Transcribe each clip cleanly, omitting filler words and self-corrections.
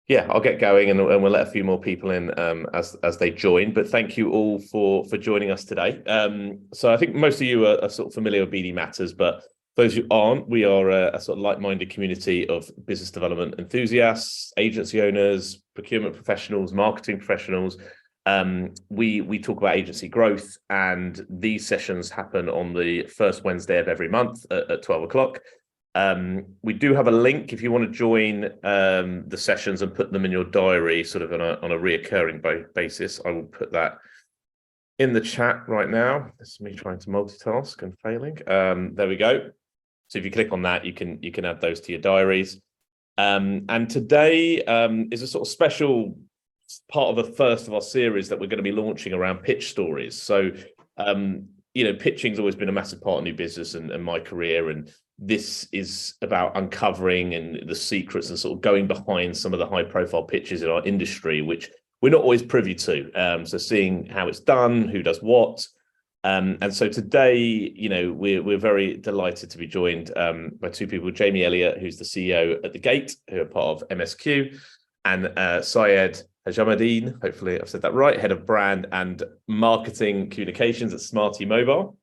Yeah, I'll get going and we'll let a few more people in as they join. But thank you all for joining us today. So I think most of you are sort of familiar with BD Matters, but those who aren't, we are a sort of like-minded community of business development enthusiasts, agency owners, procurement professionals, marketing professionals. We talk about agency growth, and these sessions happen on the first Wednesday of every month at 12 o'clock. We do have a link if you want to join the sessions and put them in your diary, sort of on a reoccurring basis. I will put that in the chat right now. This is me trying to multitask and failing. There we go. So if you click on that, you can add those to your diaries. And today is a sort of special part of the first of our series that we're going to be launching around pitch stories. So pitching's always been a massive part of new business and my career, and this is about uncovering and the secrets and sort of going behind some of the high profile pitches in our industry, which we're not always privy to. So seeing how it's done, who does what. And so today, we're very delighted to be joined by two people, Jamie Elliott, who's the CEO at The Gate, who are part of MSQ, and Syed Hajamuddin, hopefully I've said that right, head of brand and marketing communications at SMARTY Mobile.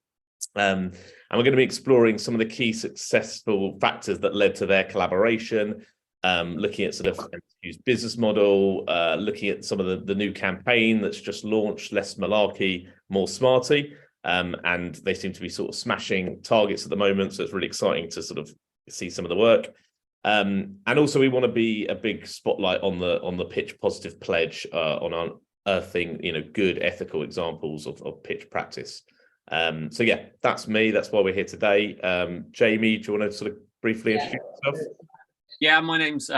And we're going to be exploring some of the key successful factors that led to their collaboration, looking at sort of MSQ's business model, looking at some of the new campaign that's just launched, less malarkey, more smarty. And they seem to be sort of smashing targets at the moment. So it's really exciting to sort of see some of the work. And also we want to be a big spotlight on the pitch positive pledge, on unearthing, good ethical examples of pitch practice. So yeah, that's me. That's why we're here today. Jamie, do you want to sort of briefly introduce yourself? Yeah, my name's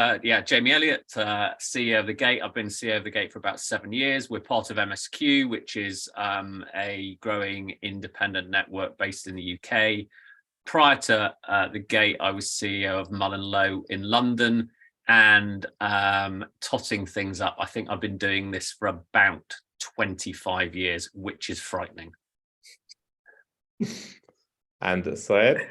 Jamie Elliott, CEO of The Gate. I've been CEO of The Gate for about 7 years. We're part of MSQ, which is a growing independent network based in the UK. Prior to The Gate, I was CEO of Mullen in London, and totting things up. I think I've been doing this for about 25 years, which is frightening. And Syed?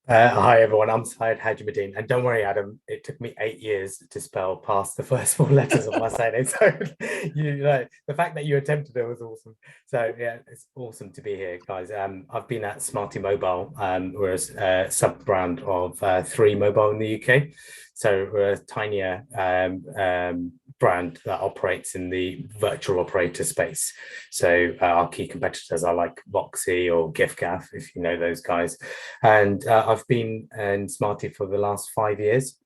Hi everyone, I'm Syed Hajamuddin, and don't worry Adam, it took me 8 years to spell past the first 4 letters of my surname, so the fact that you attempted it was awesome. So yeah, it's awesome to be here, guys. I've been at SMARTY Mobile. We're a sub-brand of 3 Mobile in the UK, so we're a tinier brand that operates in the virtual operator space. So our key competitors are like Voxy or giffgaff, if you know those guys. And I've been in SMARTY for the last 5 years.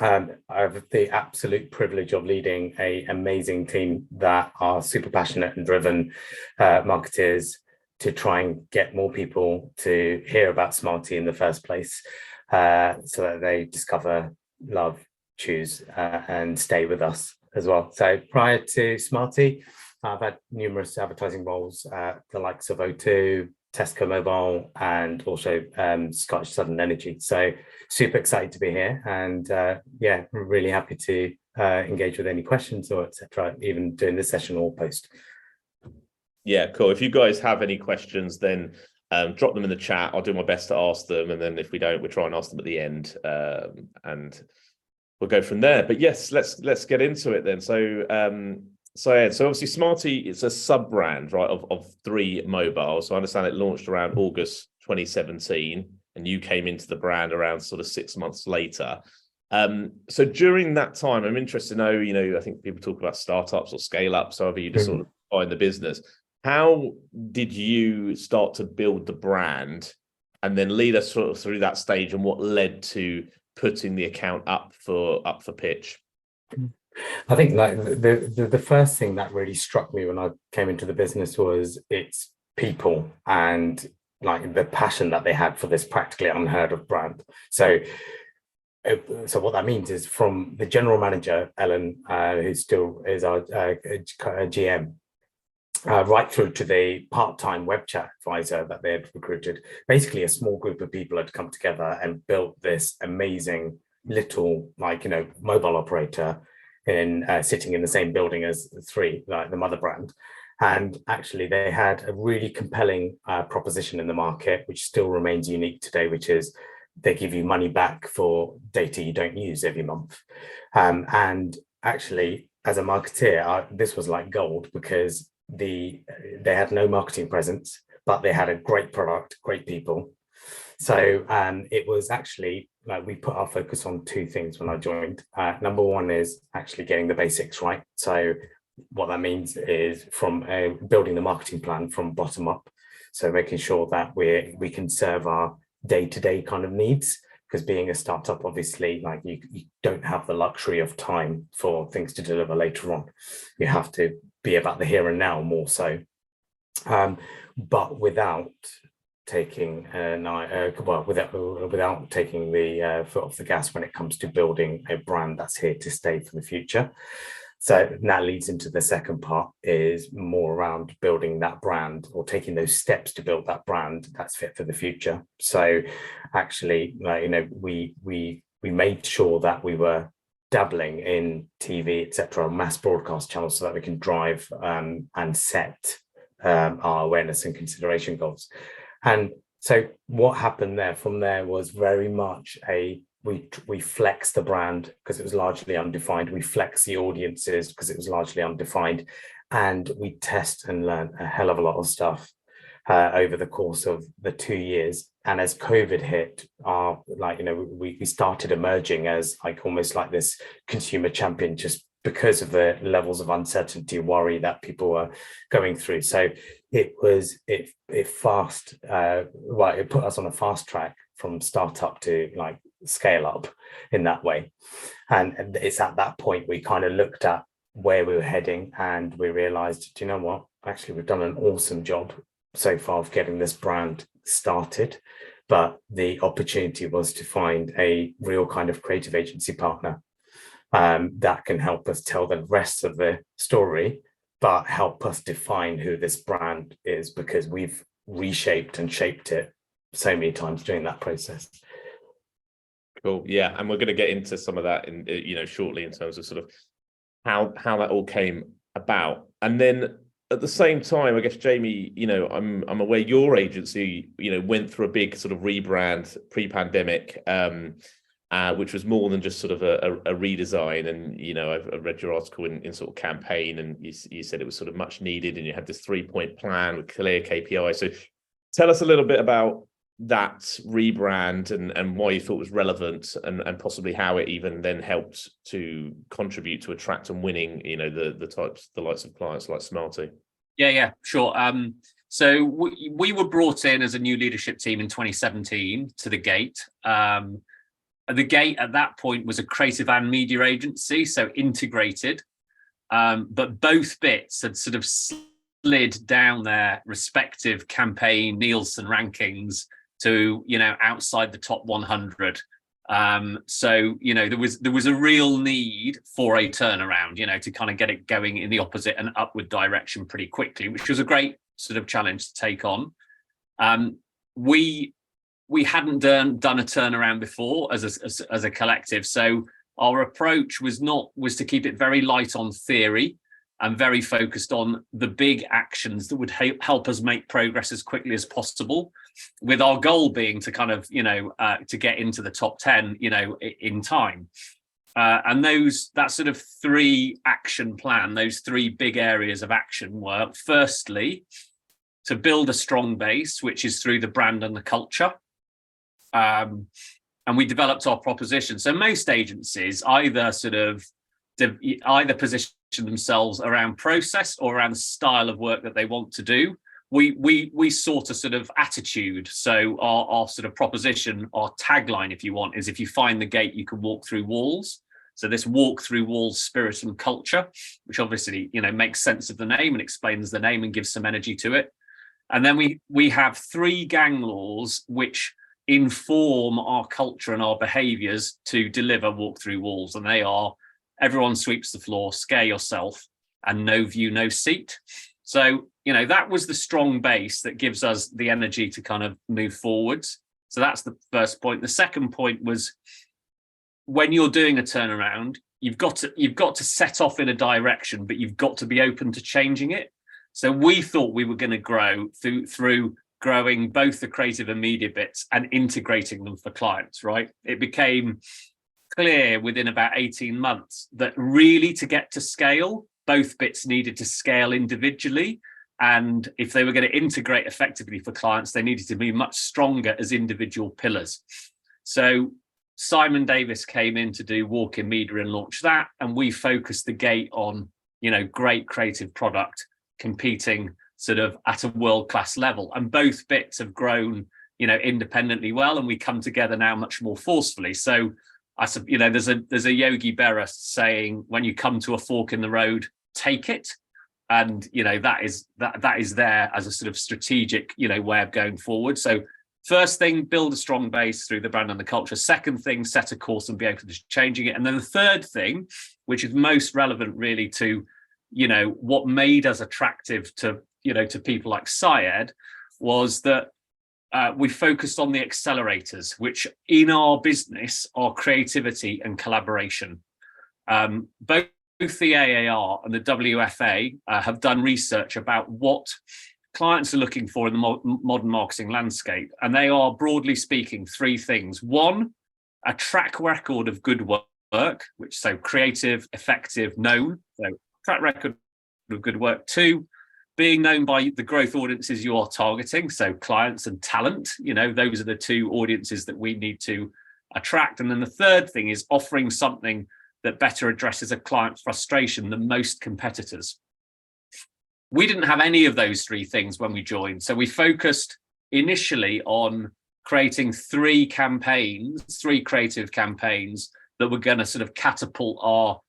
I have the absolute privilege of leading an amazing team that are super passionate and driven marketers to try and get more people to hear about SMARTY in the first place, so that they discover, love, choose, and stay with us as well. So prior to SMARTY, I've had numerous advertising roles at the likes of O2, Tesco Mobile, and also Scottish Southern Energy. So super excited to be here, and yeah, really happy to engage with any questions or etc., even during this session or post. Yeah, cool. If you guys have any questions, then drop them in the chat. I'll do my best to ask them, and then if we don't, we'll try and ask them at the end, and we'll go from there. But yes, let's get into it then. So obviously SMARTY is a sub-brand, right, of 3 Mobile. So I understand it launched around August 2017, and you came into the brand around sort of 6 months later. So during that time, I'm interested to know, I think people talk about startups or scale-ups, however you just sort of find the business. How did you start to build the brand, and then lead us sort of through that stage, and what led to putting the account up for pitch? I think like the first thing that really struck me when I came into the business was its people and like the passion that they had for this practically unheard of brand. So what that means is, from the general manager Ellen, who still is our GM, right through to the part-time web chat advisor that they had recruited, basically a small group of people had come together and built this amazing little mobile operator in sitting in the same building as 3, like the mother brand. And actually they had a really compelling proposition in the market, which still remains unique today, which is they give you money back for data you don't use every month. And actually, as a marketeer, this was like gold, because they had no marketing presence, but they had a great product, great people. So it was actually like we put our focus on two things when I joined. Number one is actually getting the basics right. So what that means is from building the marketing plan from bottom up. So making sure that we can serve our day-to-day kind of needs, because being a startup, obviously, like you don't have the luxury of time for things to deliver later on. You have to be about the here and now more so, but without taking without taking the foot off the gas when it comes to building a brand that's here to stay for the future. So that leads into the second part, is more around building that brand, or taking those steps to build that brand that's fit for the future. So actually, we made sure that we were dabbling in TV, etc., mass broadcast channels, so that we can drive and set our awareness and consideration goals. And so what happened there from there was very much we flex the brand because it was largely undefined. We flex the audiences because it was largely undefined. And we test and learn a hell of a lot of stuff over the course of the 2 years. And as COVID hit, we started emerging as almost like this consumer champion, just because of the levels of uncertainty, worry that people were going through. So it put us on a fast track from startup to like scale up in that way. And it's at that point we kind of looked at where we were heading, and we realized, do you know what? Actually, we've done an awesome job so far of getting this brand started, but the opportunity was to find a real kind of creative agency partner that can help us tell the rest of the story, but help us define who this brand is, because we've reshaped and shaped it so many times during that process. Cool. Yeah, and we're going to get into some of that in shortly, in terms of sort of how that all came about. And then at the same time, I guess, Jamie, I'm aware your agency went through a big sort of rebrand pre-pandemic, which was more than just sort of a redesign. And I've read your article in sort of Campaign, and you said it was sort of much needed, and you had this 3-point plan with clear KPI. So tell us a little bit about that rebrand and why you thought it was relevant, and possibly how it even then helped to contribute to attract and winning the likes of clients like SMARTY. Yeah, sure. So we were brought in as a new leadership team in 2017 to The Gate. The Gate at that point was a creative and media agency, so integrated, but both bits had sort of slid down their respective campaign Nielsen rankings to outside the top 100. So there was a real need for a turnaround, to kind of get it going in the opposite and upward direction pretty quickly, which was a great sort of challenge to take on. We hadn't done a turnaround before as a collective, so our approach was to keep it very light on theory and very focused on the big actions that would help us make progress as quickly as possible, with our goal being to kind of to get into the top 10 in time. And that sort of 3 action plan, those 3 big areas of action were, firstly, to build a strong base, which is through the brand and the culture. And we developed our proposition. So most agencies either position themselves around process or around the style of work that they want to do. We sort of attitude. So our sort of proposition, our tagline, if you want, is if you find the gate, you can walk through walls. So this walk through walls spirit and culture, which obviously makes sense of the name and explains the name and gives some energy to it. And then we have 3 gang laws which inform our culture and our behaviors to deliver walk through walls, and they are: everyone sweeps the floor, scare yourself, and no view, no seat. So that was the strong base that gives us the energy to kind of move forwards. So that's the first point. The second point was, when you're doing a turnaround, you've got to set off in a direction, but you've got to be open to changing it. So we thought we were going to grow through growing both the creative and media bits and integrating them for clients, right? It became clear within about 18 months that really, to get to scale, both bits needed to scale individually. And if they were going to integrate effectively for clients, they needed to be much stronger as individual pillars. So Simon Davis came in to do walk-in media and launch that. And we focused the Gate on, great creative product competing sort of at a world-class level. And both bits have grown, independently well, and we come together now much more forcefully. So there's a Yogi Berra saying, when you come to a fork in the road, take it. And that is there as a sort of strategic way of going forward. So first thing, build a strong base through the brand and the culture. Second thing, set a course and be open to changing it. And then the third thing, which is most relevant really to what made us attractive to people like Syed, was that we focused on the accelerators, which in our business are creativity and collaboration. Both the AAR and the WFA have done research about what clients are looking for in the modern marketing landscape. And they are, broadly speaking, three things. One, a track record of good work, so creative, effective, known. So track record of good work. Two, being known by the growth audiences you are targeting, so clients and talent. Those are the two audiences that we need to attract. And then the third thing is offering something that better addresses a client frustration than most competitors. We didn't have any of those three things when we joined. So we focused initially on creating three creative campaigns that were going to sort of catapult our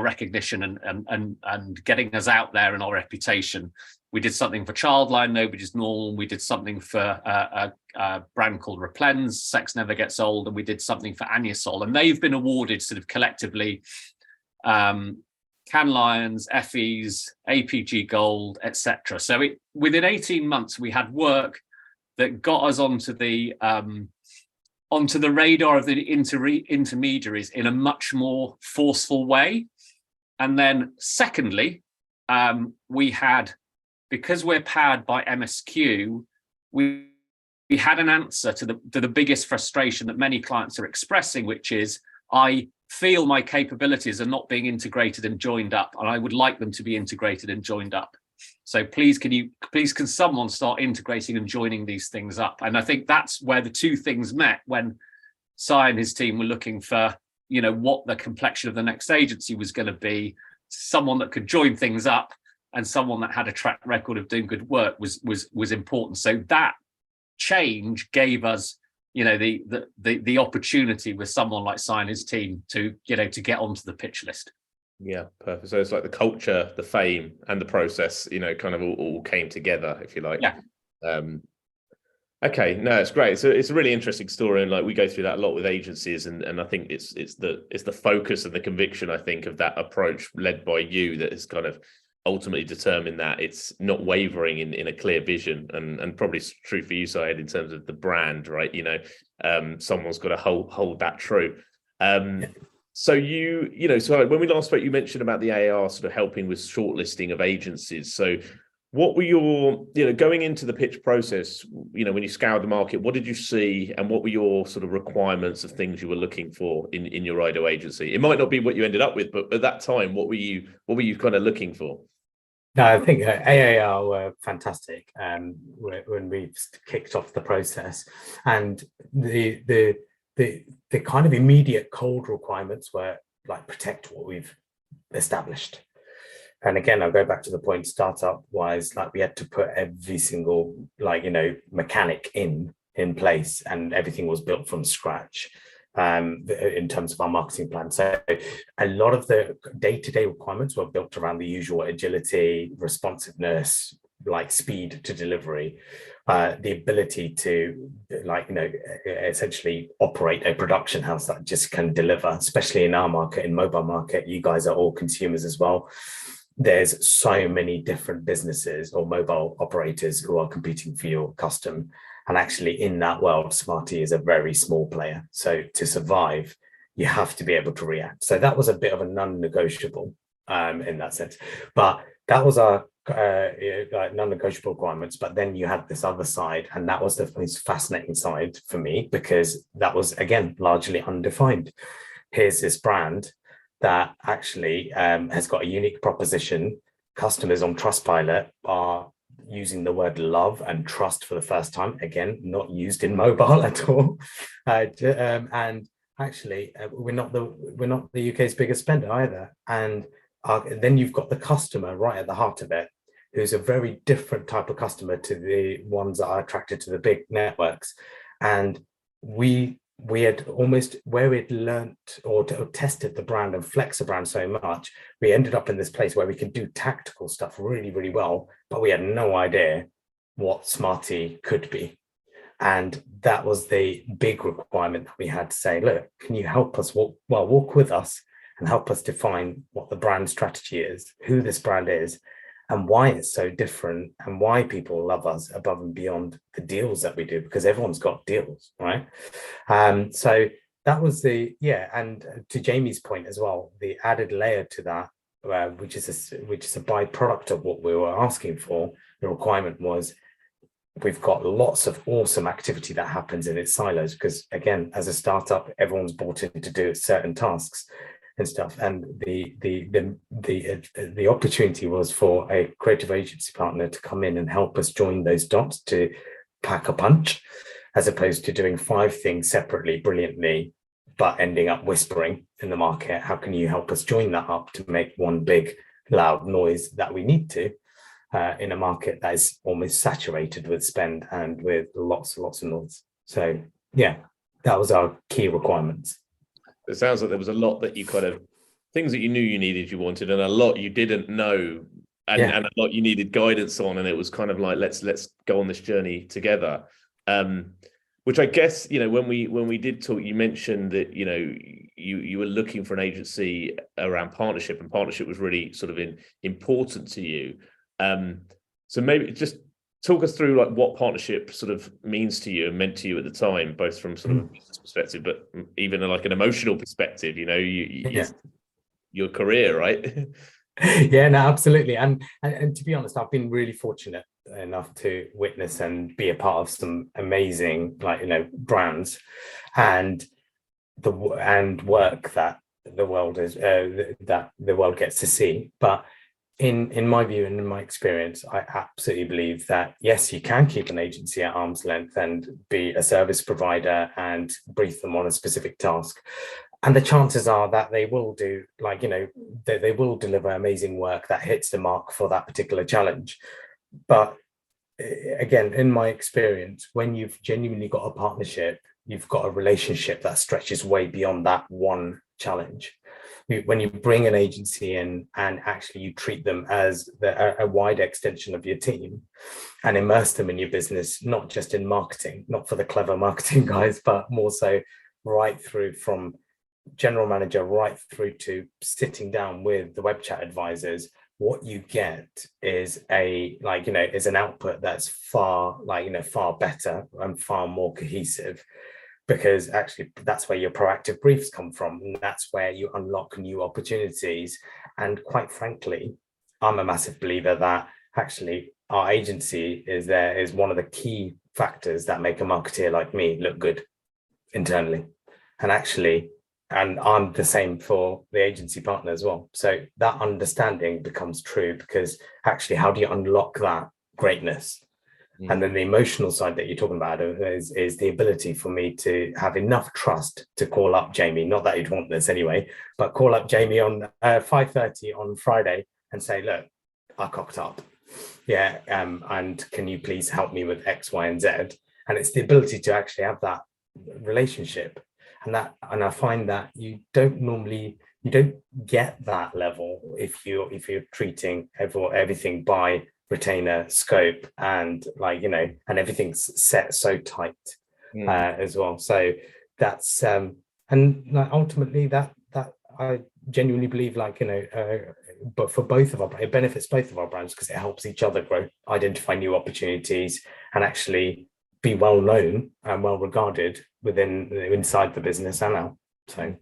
recognition and getting us out there and our reputation. We did something for Childline, Nobody's Normal. We did something for a brand called Replens, Sex Never Gets Old, and we did something for Anusol. And they've been awarded sort of collectively Cannes Lions, Effie's, APG Gold, etc. So within 18 months, we had work that got us onto the radar of the intermediaries in a much more forceful way. And then secondly, we had, because we're powered by MSQ, we had an answer to the biggest frustration that many clients are expressing, which is, I feel my capabilities are not being integrated and joined up, and I would like them to be integrated and joined up. So please can someone start integrating and joining these things up? And I think that's where the two things met when Sai and his team were looking for, what the complexion of the next agency was going to be. Someone that could join things up and someone that had a track record of doing good work was important. So that change gave us, the opportunity with someone like Sai and his team to get onto the pitch list. Yeah, perfect. So it's like the culture, the fame, and the process, kind of all came together, if you like. Yeah. Okay, no, it's great. So it's a really interesting story, and like we go through that a lot with agencies, and I think it's the focus and the conviction, I think, of that approach led by you that has kind of ultimately determined that it's not wavering in a clear vision, and probably true for you, Syed, in terms of the brand, right? Someone's got to hold that true. So so when we last spoke, you mentioned about the AAR sort of helping with shortlisting of agencies. So what were your, going into the pitch process, when you scoured the market, what did you see, and what were your sort of requirements of things you were looking for in your ideal agency? It might not be what you ended up with, but at that time, what were you kind of looking for? No, I think AAR were fantastic when we kicked off the process, and the kind of immediate cold requirements were like, protect what we've established. And again, I'll go back to the point, startup wise, like we had to put every single mechanic in place, and everything was built from scratch in terms of our marketing plan. So a lot of the day-to-day requirements were built around the usual agility, responsiveness, like speed to delivery, the ability to essentially operate a production house that just can deliver, especially in our market, in mobile market. You guys are all consumers as well. There's so many different businesses or mobile operators who are competing for your custom. And actually in that world, SMARTY is a very small player. So to survive, you have to be able to react. So that was a bit of a non-negotiable in that sense. But that was our like non-negotiable requirements. But then you had this other side, and that was the most fascinating side for me, because that was, again, largely undefined. Here's this brand that actually has got a unique proposition. Customers on Trustpilot are using the word love and trust for the first time, again, not used in mobile at all. And actually, we're not the UK's biggest spender either. And then you've got the customer right at the heart of it, who's a very different type of customer to the ones that are attracted to the big networks. And we had almost, where we'd learnt or tested the brand and flex the brand so much, we ended up in this place where we could do tactical stuff really, really well, but we had no idea what SMARTY could be. And that was the big requirement that we had to say, look, can you help us walk with us and help us define what the brand strategy is, who this brand is, and why it's so different, and why people love us above and beyond the deals that we do, because everyone's got deals, right? So that was and to Jamie's point as well, the added layer to that, which is a byproduct of what we were asking for. The requirement was, we've got lots of awesome activity that happens in its silos, because again, as a startup, everyone's brought in to do certain tasks and stuff. And the opportunity was for a creative agency partner to come in and help us join those dots to pack a punch, as opposed to doing 5 things separately brilliantly, but ending up whispering in the market. How can you help us join that up to make one big loud noise that we need to in a market that is almost saturated with spend and with lots of noise? So yeah, that was our key requirements. It sounds like there was a lot that you things that you knew you needed, you wanted, and a lot you didn't know, and a lot you needed guidance on. And it was kind of like, let's go on this journey together. Which I guess, when we did talk, you mentioned that, you were looking for an agency around partnership, and partnership was really sort of important to you. So maybe just talk us through like what partnership sort of means to you and meant to you at the time, both from sort of a business perspective, but even like an emotional perspective, your career, right? Yeah, no, absolutely. And to be honest, I've been really fortunate enough to witness and be a part of some amazing, brands and work that the world is that the world gets to see. But in my view and in my experience, I absolutely believe that, yes, you can keep an agency at arm's length and be a service provider and brief them on a specific task. And the chances are that they will do, they will deliver amazing work that hits the mark for that particular challenge. But again, in my experience, when you've genuinely got a partnership, you've got a relationship that stretches way beyond that one challenge. When you bring an agency in and actually you treat them as a wide extension of your team and immerse them in your business, not just in marketing, not for the clever marketing guys, but more so right through from general manager right through to sitting down with the web chat advisors, what you get is is an output that's far better and far more cohesive. Because actually that's where your proactive briefs come from, and that's where you unlock new opportunities. And quite frankly, I'm a massive believer that actually our agency is one of the key factors that make a marketeer like me look good internally. And I'm the same for the agency partner as well. So that understanding becomes true, because actually, how do you unlock that greatness? And then the emotional side that you're talking about is the ability for me to have enough trust to call up Jamie, not that you'd want this anyway, but call up Jamie on 5:30 on Friday and say, look, I cocked up. Yeah. And can you please help me with X, Y, and Z? And it's the ability to actually have that relationship. And I find that you don't get that level if you're treating everything by retainer scope and and everything's set so tight as well. So that's ultimately that I genuinely believe but for both of it benefits both of our brands, because it helps each other grow, identify new opportunities, and actually be well known and well regarded inside the business and out. So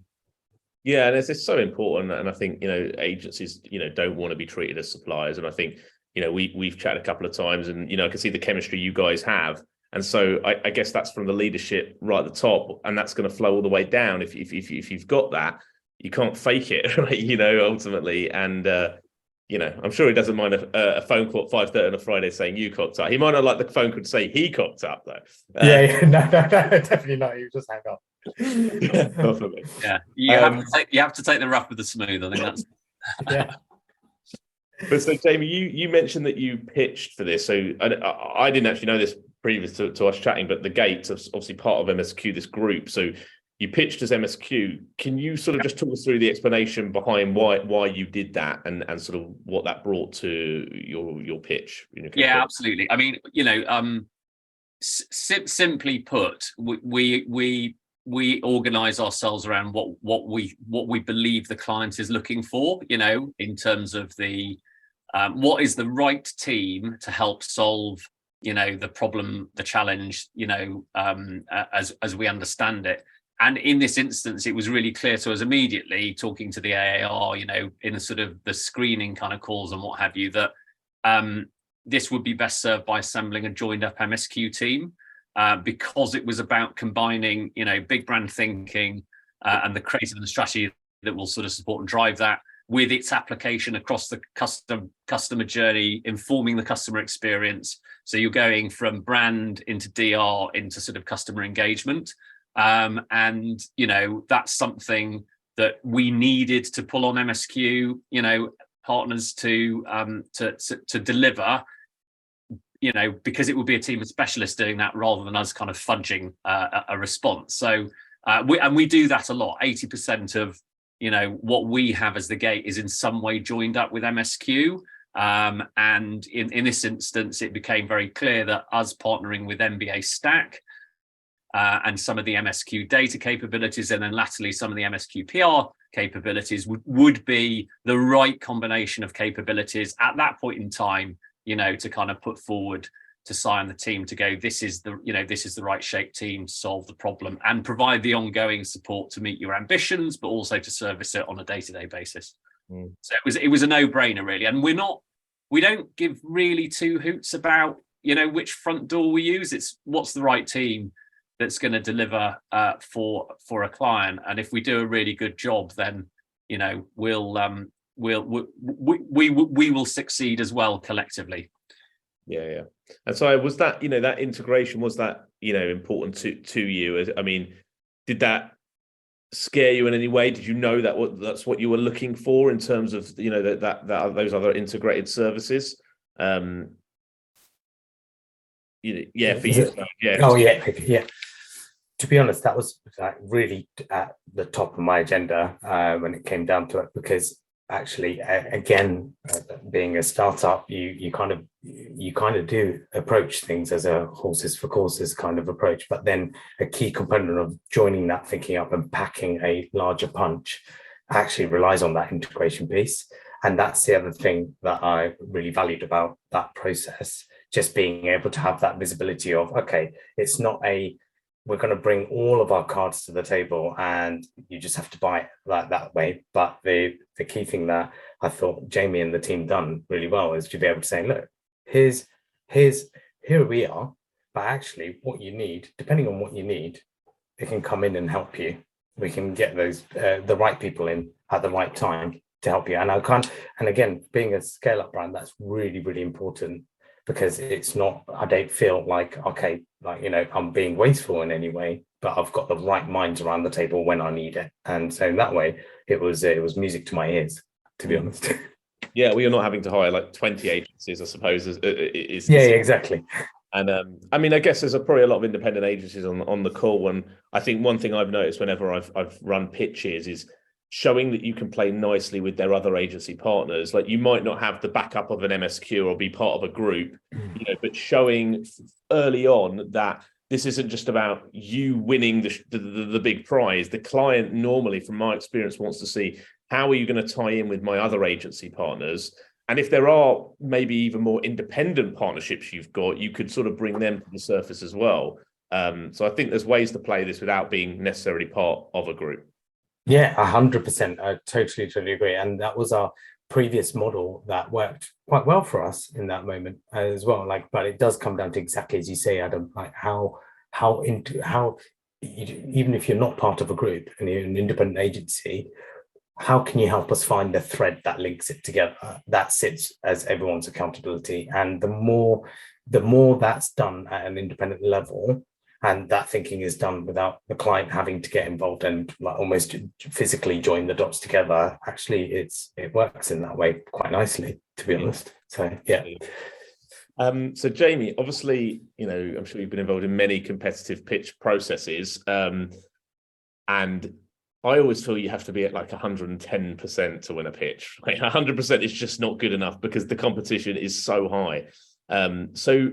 Yeah, and it's so important. And I think, agencies, don't want to be treated as suppliers. And I think, we've chatted a couple of times, and, I can see the chemistry you guys have. And so I guess that's from the leadership right at the top, and that's going to flow all the way down. If you've got that, you can't fake it, right? Ultimately. And, I'm sure he doesn't mind a phone call at 5:30 on a Friday saying you cocked up. He might not like the phone call to say he cocked up, though. Yeah, no, definitely not. You just hang up. Yeah, definitely. Yeah, you have to take the rough with the smooth. I think that's yeah. But so, Jamie, you mentioned that you pitched for this. So I didn't actually know this previous to us chatting, but the Gates is obviously part of MSQ, this group. So you pitched as MSQ. Can you sort of just talk us through the explanation behind why you did that, and sort of what that brought to your pitch? Yeah, absolutely. I mean, simply put, we organize ourselves around what we believe the client is looking for, in terms of the what is the right team to help solve, the problem, the challenge, as we understand it. And in this instance, it was really clear to us immediately, talking to the AAR, in sort of the screening kind of calls and what have you, that this would be best served by assembling a joined up MSQ team, because it was about combining, big brand thinking and the creative and the strategy that will sort of support and drive that, with its application across the customer journey, informing the customer experience. So you're going from brand into DR into sort of customer engagement. And, that's something that we needed to pull on MSQ, partners to deliver, because it would be a team of specialists doing that rather than us kind of fudging a response. So we do that a lot. 80% of, what we have as the Gate is in some way joined up with MSQ. And in this instance, it became very clear that us partnering with MBA Stack, and some of the MSQ data capabilities, and then latterly some of the MSQ PR capabilities would be the right combination of capabilities at that point in time, to kind of put forward to Sai and the team to go, this is the right shape team to solve the problem and provide the ongoing support to meet your ambitions, but also to service it on a day-to-day basis. So it was a no-brainer, really. And we don't give really two hoots about, which front door we use. It's what's the right team that's going to deliver for a client, and if we do a really good job, then we will succeed as well collectively. Yeah. And so was that that integration, was that important to you? I mean, did that scare you in any way? Did you know that's what you were looking for in terms of that those other integrated services? For you. Yeah. Oh yeah. To be honest, that was really at the top of my agenda when it came down to it, because actually, again, being a startup, you kind of do approach things as a horses for courses kind of approach, but then a key component of joining that thinking up and packing a larger punch actually relies on that integration piece. And that's the other thing that I really valued about that process, just being able to have that visibility of, okay, it's not we're going to bring all of our cards to the table and you just have to buy it like that way. But the key thing that I thought Jamie and the team done really well is to be able to say, look, here we are, but actually what you need, depending on what you need, it can come in and help you. We can get those the right people in at the right time to help you. And again, being a scale-up brand, that's really, really important, because it's not, I don't feel like, okay, I'm being wasteful in any way, but I've got the right minds around the table when I need it. And so in that way, it was music to my ears, to be honest. Yeah, well, you're not having to hire like 20 agencies, I suppose. Yeah, exactly. And I mean, I guess there's probably a lot of independent agencies on the call. And I think one thing I've noticed whenever I've run pitches is showing that you can play nicely with their other agency partners. Like, you might not have the backup of an MSQ or be part of a group, but showing early on that this isn't just about you winning the big prize. The client normally, from my experience, wants to see, how are you going to tie in with my other agency partners? And if there are maybe even more independent partnerships you've got, you could sort of bring them to the surface as well. So I think there's ways to play this without being necessarily part of a group. Yeah, 100%. I totally agree. And that was our previous model that worked quite well for us in that moment as well. Like, but it does come down to exactly as you say, Adam, like how even if you're not part of a group and you're an independent agency, how can you help us find the thread that links it together, that sits as everyone's accountability? And the more that's done at an independent level, and that thinking is done without the client having to get involved and like almost physically join the dots together, actually it works in that way quite nicely, to be honest. So yeah. So Jamie, obviously, I'm sure you've been involved in many competitive pitch processes, and I always feel you have to be at like 110% to win a pitch. Like 100% is just not good enough because the competition is so high. So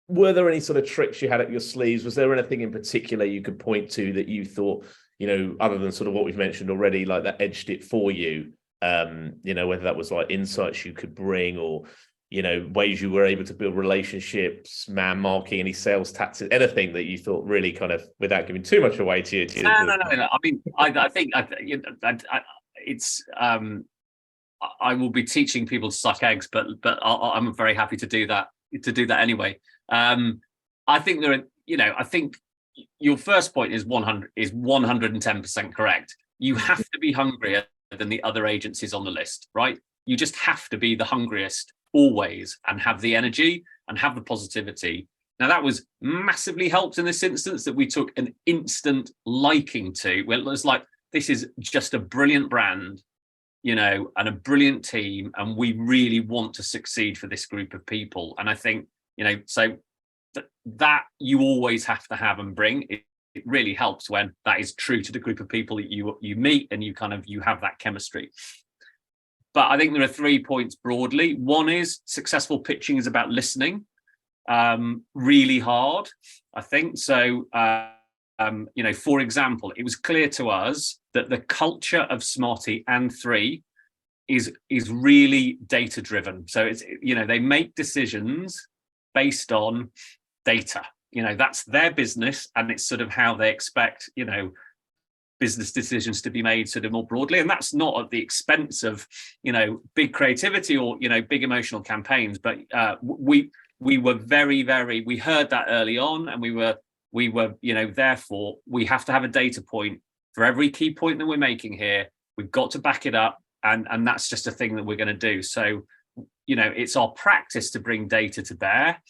were there any sort of tricks you had up your sleeves? Was there anything in particular you could point to that you thought, other than sort of what we've mentioned already, like that edged it for you? Whether that was like insights you could bring or, ways you were able to build relationships, man marking, any sales tactics, anything that you thought really kind of, without giving too much away to you. No. I mean, I think it's. I will be teaching people to suck eggs, but I'm very happy to do that. Anyway. I think I think your first point is 110% correct. You have to be hungrier than the other agencies on the list, right? You just have to be the hungriest always and have the energy and have the positivity. Now that was massively helped in this instance that we took an instant liking to. Well, it was like, this is just a brilliant brand, and a brilliant team, and we really want to succeed for this group of people. And I think, so that you always have to have and bring. It really helps when that is true to the group of people that you meet and you have that chemistry. But I think there are 3 points broadly. One is successful pitching is about listening really hard, I think. So, for example, it was clear to us that the culture of SMARTY and 3 is really data driven. So it's, they make decisions based on data. That's their business, and it's sort of how they expect, business decisions to be made sort of more broadly. And that's not at the expense of, big creativity or, big emotional campaigns. But we were very, we heard that early on, and we were, therefore we have to have a data point for every key point that we're making here. We've got to back it up. And that's just a thing that we're going to do. So, it's our practice to bring data to bear.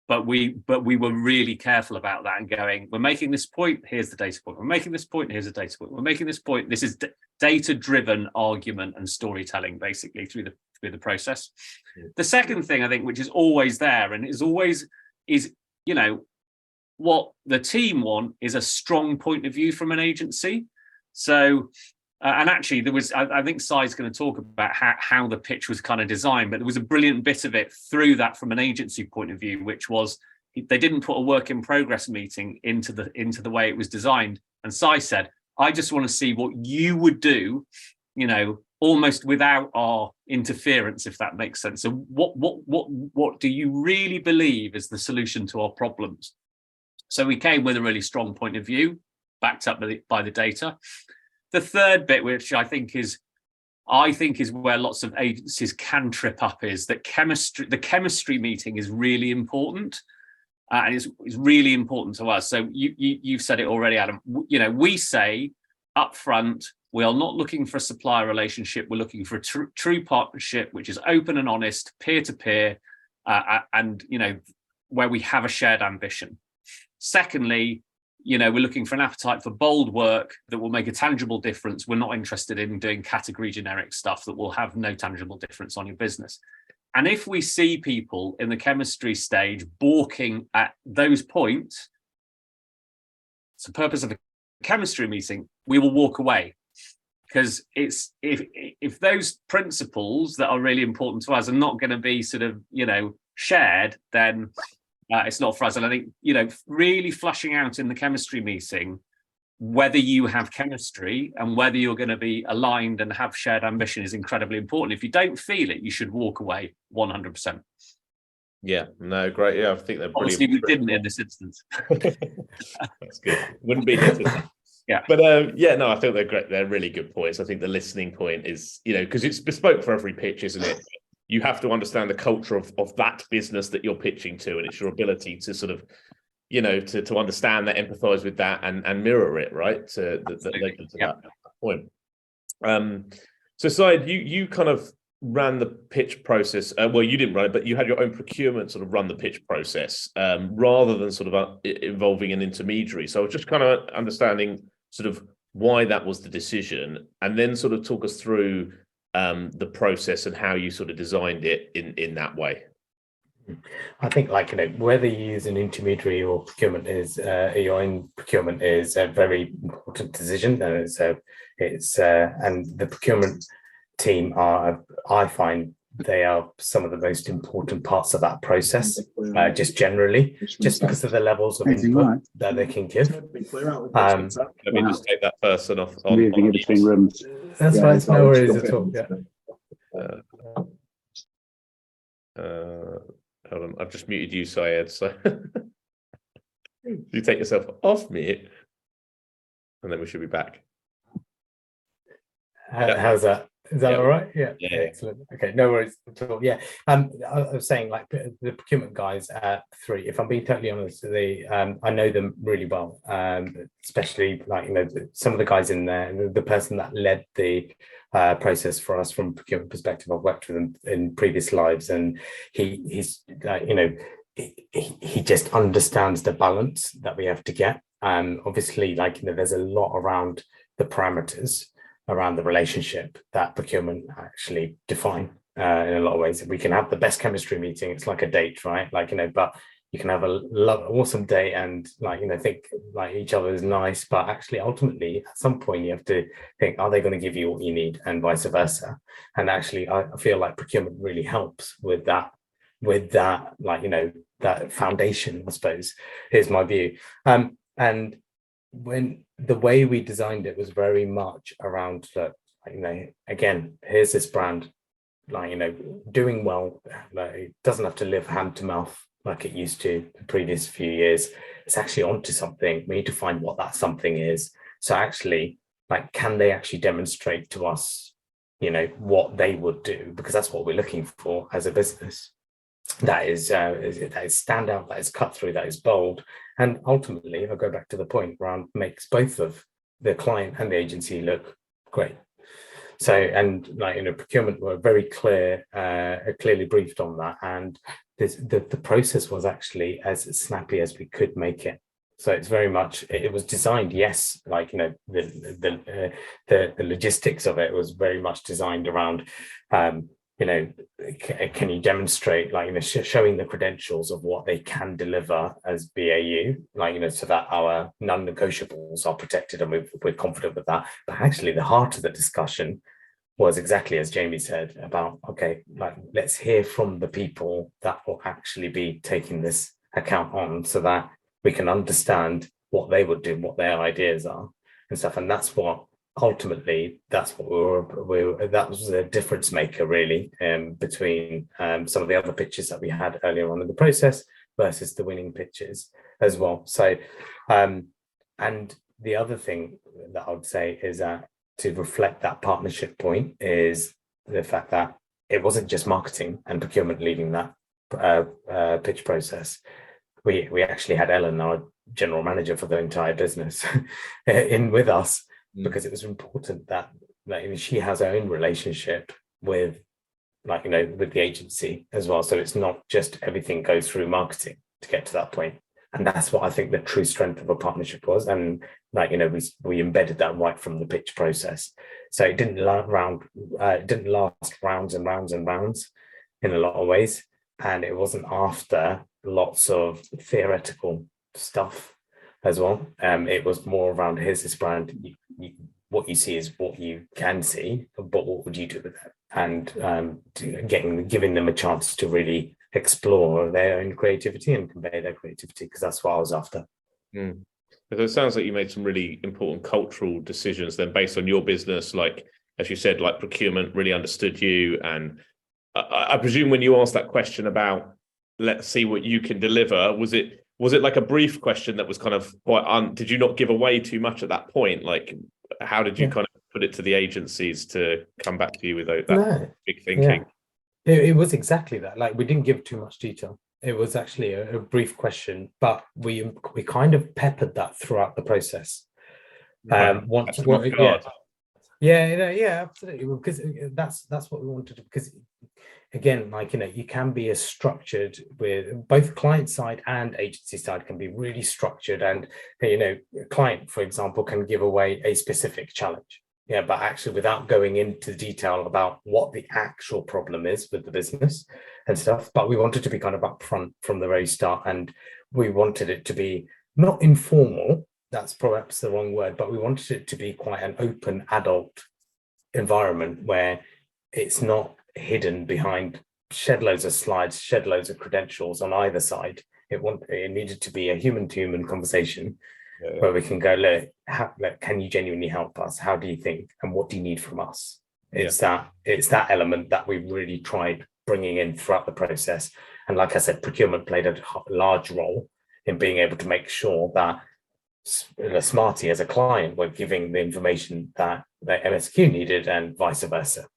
But we were really careful about that and going, we're making this point, here's the data point. We're making this point, here's the data point. We're making this point. This is data-driven argument and storytelling, basically, through the process. Yeah. The second thing, I think, which is always there and is always, what the team want is a strong point of view from an agency. So, and actually, there was, I think Sai's going to talk about how the pitch was kind of designed, but there was a brilliant bit of it through that from an agency point of view, which was they didn't put a work in progress meeting into the way it was designed. And Sai said, I just want to see what you would do, almost without our interference, if that makes sense. So what do you really believe is the solution to our problems? So we came with a really strong point of view, backed up by the data. The third bit, which I think is where lots of agencies can trip up, is that the chemistry meeting is really important, and it's really important to us. So you've said it already, Adam. We say up front, we are not looking for a supplier relationship. We're looking for a true partnership, which is open and honest, peer to peer, and where we have a shared ambition. Secondly, we're looking for an appetite for bold work that will make a tangible difference. We're not interested in doing category generic stuff that will have no tangible difference on your business. And if we see people in the chemistry stage balking at those points, it's the purpose of a chemistry meeting, we will walk away. Because it's if those principles that are really important to us are not going to be sort of, shared, then it's not for us. And I think, really fleshing out in the chemistry meeting whether you have chemistry and whether you're going to be aligned and have shared ambition is incredibly important. If you don't feel it, you should walk away 100%. Yeah, no, great. Yeah, I think they're brilliant. Obviously, we didn't in this instance. That's good. Wouldn't be here today. Yeah. But yeah, no, I think they're great. They're really good points. I think the listening point is, because it's bespoke for every pitch, isn't it? You have to understand the culture of that business that you're pitching to, and it's your ability to sort of, to understand that, empathize with that, and mirror it, right? To that point. So Syed, you kind of ran the pitch process. Well, you didn't run it, but you had your own procurement sort of run the pitch process, rather than sort of involving an intermediary. So I was just kind of understanding sort of why that was the decision, and then sort of talk us through the process and how you sort of designed it in that way. I think, whether you use an intermediary or procurement is your own procurement is a very important decision, and it's and the procurement team I find they are some of the most important parts of that process, just generally, just because of the levels of input that they can give. Let me just take that person off. Moving in between rooms. That's right. It's no worries at all. Yeah. Hold on, I've just muted you, Syed. So you take yourself off mute, and then we should be back. How's that? Is that all right? Yeah. Yeah. Excellent. Okay, no worries at all. Yeah. I was saying, the procurement guys at 3, if I'm being totally honest, I know them really well. Especially some of the guys in there, the person that led the process for us from a procurement perspective, I've worked with him in previous lives, and he's he just understands the balance that we have to get. Obviously, there's a lot around the parameters around the relationship that procurement actually define in a lot of ways. We can have the best chemistry meeting. It's like a date, right? But you can have awesome date and think each other is nice, but actually ultimately at some point you have to think, are they going to give you what you need, and vice versa? And actually I feel like procurement really helps with that that foundation, I suppose, is my view. And when the way we designed it was very much around again, here's this brand doing well, it doesn't have to live hand to mouth like it used to the previous few years. It's actually onto something. We need to find what that something is. So actually, can they actually demonstrate to us what they would do, because that's what we're looking for as a business. That is standout, that is cut through, that is bold, and ultimately, if I go back to the point, around makes both of the client and the agency look great. So, and procurement were very clearly briefed on that, and the process was actually as snappy as we could make it. So it's very much, it was designed, yes, the logistics of it was very much designed around can you demonstrate showing the credentials of what they can deliver as BAU, so that our non-negotiables are protected, and we're confident with that. But actually the heart of the discussion was exactly as Jamie said about, okay, let's hear from the people that will actually be taking this account on, so that we can understand what they would do, what their ideas are and stuff. And that's what ultimately, that's what that was a difference maker really, between some of the other pitches that we had earlier on in the process versus the winning pitches as well. So and the other thing that I would say is that to reflect that partnership point is the fact that it wasn't just marketing and procurement leading that pitch process. We actually had Ellen, our general manager for the entire business, in with us, because it was important that she has her own relationship with with the agency as well. So it's not just everything goes through marketing to get to that point. And that's what I think the true strength of a partnership was. And we embedded that right from the pitch process. So it didn't last rounds and rounds and rounds in a lot of ways. And it wasn't after lots of theoretical stuff as well. It was more around, here's this brand, what you see is what you can see, but what would you do with it? And giving them a chance to really explore their own creativity and convey their creativity, because that's what I was after. So it sounds like you made some really important cultural decisions then based on your business, as you said, procurement really understood you. And I presume when you asked that question about, let's see what you can deliver, was it was it like a brief question that was kind of quite did you not give away too much at that point? Like, how did you kind of put it to the agencies to come back to you with that big thinking? It was exactly that. Like, we didn't give too much detail. It was actually a brief question, but we kind of peppered that throughout the process. Yeah, absolutely. Because that's what we wanted to, because again, like, you can be as structured with both client side and agency side can be really structured, and a client, for example, can give away a specific challenge. Yeah, but actually without going into detail about what the actual problem is with the business and stuff. But we wanted to be kind of upfront from the very start, and we wanted it to be not informal, that's perhaps the wrong word, but we wanted it to be quite an open adult environment where it's not hidden behind shed loads of slides, shed loads of credentials on either side. It needed to be a human-to-human conversation where we can go, look, can you genuinely help us? How do you think? And what do you need from us? It's that element that we really tried bringing in throughout the process. And like I said, procurement played a large role in being able to make sure that SMARTY as a client were giving the information that MSQ needed and vice versa.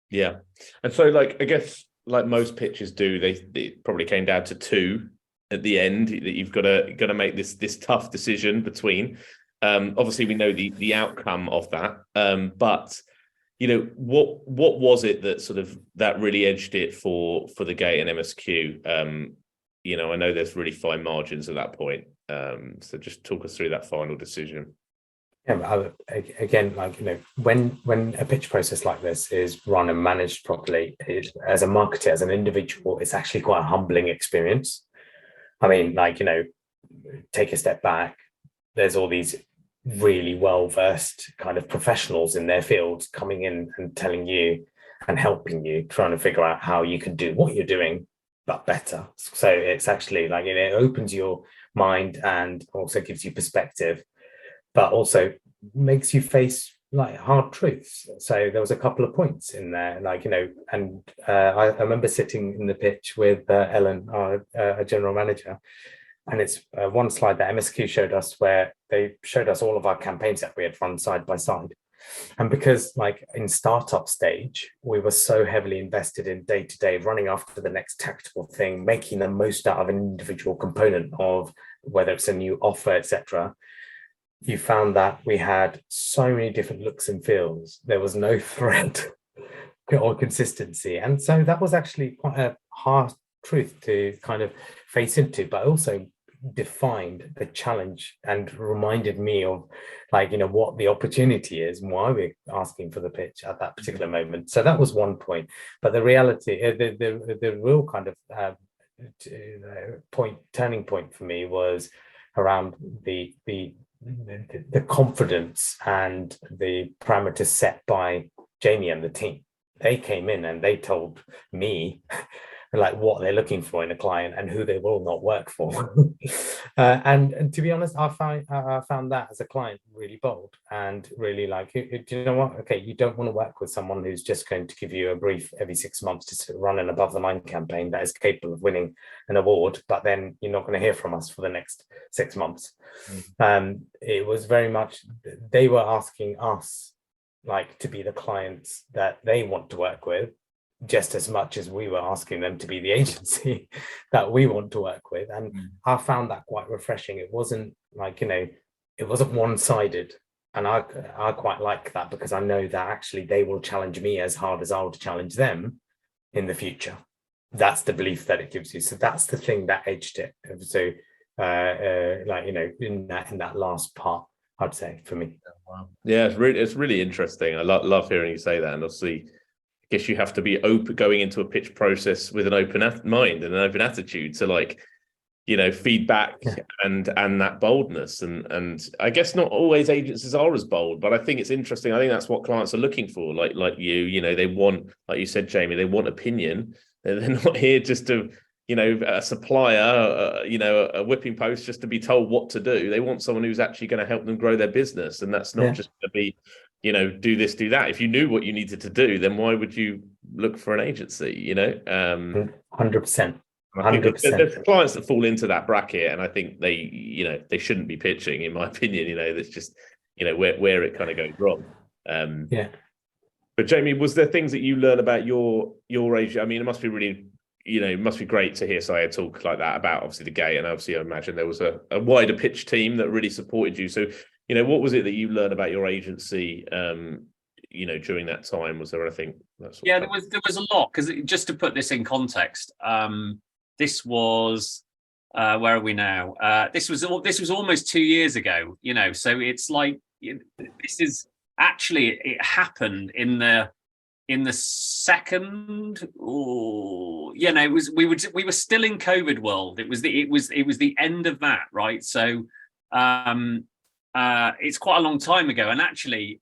Yeah. And so, like, I guess like most pitches do, they probably came down to two at the end that you've got to make this tough decision between. Obviously we know the outcome of that, but what was it that sort of that really edged it for the Gate and MSQ? I know there's really fine margins at that point, so just talk us through that final decision. Yeah, again, like, when a pitch process like this is run and managed properly, as a marketer, as an individual, it's actually quite a humbling experience. I mean, like, take a step back. There's all these really well-versed kind of professionals in their fields coming in and telling you and helping you, trying to figure out how you can do what you're doing, but better. So it's actually like, it opens your mind and also gives you perspective, but also makes you face like hard truths. So there was a couple of points in there, like, and I remember sitting in the pitch with Ellen, our general manager, and it's one slide that MSQ showed us where they showed us all of our campaigns that we had run side by side. And because, like, in startup stage, we were so heavily invested in day-to-day running after the next tactical thing, making the most out of an individual component of whether it's a new offer, etc., you found that we had so many different looks and feels. There was no thread or consistency. And so that was actually quite a hard truth to kind of face into, but also defined the challenge and reminded me of, like, what the opportunity is and why we're asking for the pitch at that particular moment. So that was one point. But the reality, the real kind of turning point for me was around the confidence and the parameters set by Jamie and the team. They came in and they told me like what they're looking for in a client and who they will not work for. And to be honest, I found that as a client really bold and really like, do you know what? Okay, you don't want to work with someone who's just going to give you a brief every 6 months to run an above the line campaign that is capable of winning an award, but then you're not going to hear from us for the next 6 months. It was very much, they were asking us like to be the clients that they want to work with, just as much as we were asking them to be the agency that we want to work with. And I found that quite refreshing. It wasn't like, it wasn't one-sided. And I quite like that, because I know that actually they will challenge me as hard as I would challenge them in the future. That's the belief that it gives you. So that's the thing that edged it. So like, in that last part, I'd say, for me. Yeah, it's really interesting. I love hearing you say that. And obviously, I guess you have to be open going into a pitch process with an open mind and an open attitude to, like, feedback and that boldness. And I guess not always agencies are as bold, but I think it's interesting. I think that's what clients are looking for. Like you, they want, like you said, Jamie, they want opinion. They're not here just to, a supplier, a whipping post just to be told what to do. They want someone who's actually going to help them grow their business. And that's not just going to be, do this, do that. If you knew what you needed to do, then why would you look for an agency, 100%. And I think 100%. there's clients that fall into that bracket, and I think they shouldn't be pitching, in my opinion. That's just where it kind of goes wrong. Yeah. But Jamie, was there things that you learned about your age? I mean, it must be really, it must be great to hear Syed talk like that about obviously the gate, and obviously I imagine there was a wider pitch team that really supported you. So, what was it that you learned about your agency? During that time, was there anything? There was a lot, because just to put this in context, this was where are we now? This was almost 2 years ago. So it's like this is actually, it happened in the second, it was we were still in COVID world. It was the end of that, right? So it's quite a long time ago, and actually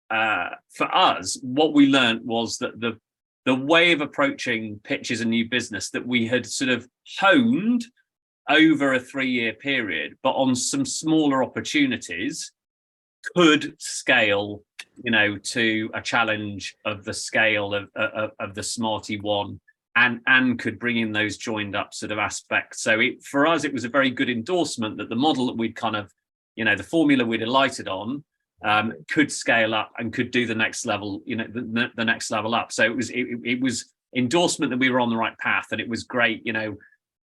for us, what we learned was that the way of approaching pitches and new business that we had sort of honed over a 3-year period, but on some smaller opportunities, could scale, to a challenge of the scale of the SMARTY one, and could bring in those joined up sort of aspects. So for us, it was a very good endorsement that the model that we'd kind of, the formula we'd alighted on, could scale up and could do the next level, the next level up. So it was endorsement that we were on the right path, and it was great.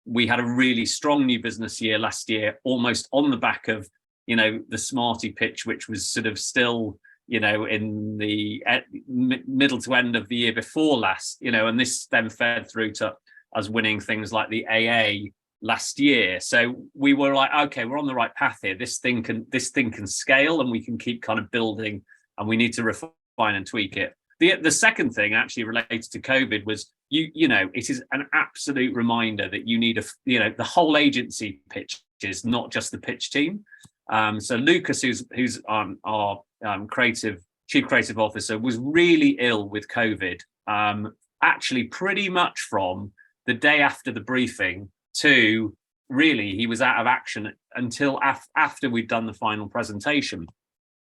We had a really strong new business year last year, almost on the back of the SMARTY pitch, which was sort of still in the middle to end of the year before last, and this then fed through to us winning things like the AA last year. So we were like, okay, we're on the right path here. This thing can scale, and we can keep kind of building, and we need to refine and tweak it. The second thing actually related to COVID was it is an absolute reminder that you need the whole agency pitches, not just the pitch team. So Lucas, who's our chief creative officer, was really ill with COVID. Actually, pretty much from the day after the briefing to really he was out of action until after we'd done the final presentation,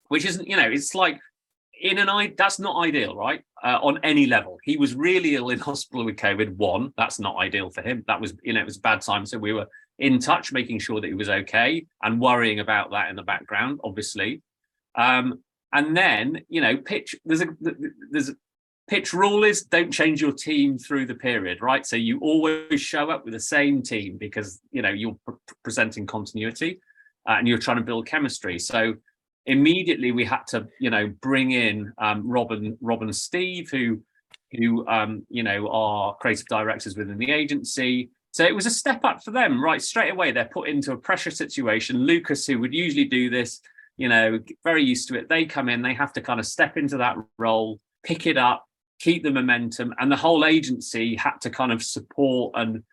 which isn't, it's like that's not ideal, right? On any level. He was really ill in hospital with COVID. One, that's not ideal for him. That was, it was a bad time. So we were in touch, making sure that he was okay and worrying about that in the background, obviously. And then, pitch, there's a pitch rule is don't change your team through the period, right? So you always show up with the same team because, you're presenting continuity and you're trying to build chemistry. So immediately we had to, bring in Rob and Steve, who are creative directors within the agency. So it was a step up for them, right? Straight away, they're put into a pressure situation. Lucas, who would usually do this, very used to it. They come in, they have to kind of step into that role, pick it up, keep the momentum. And the whole agency had to kind of support and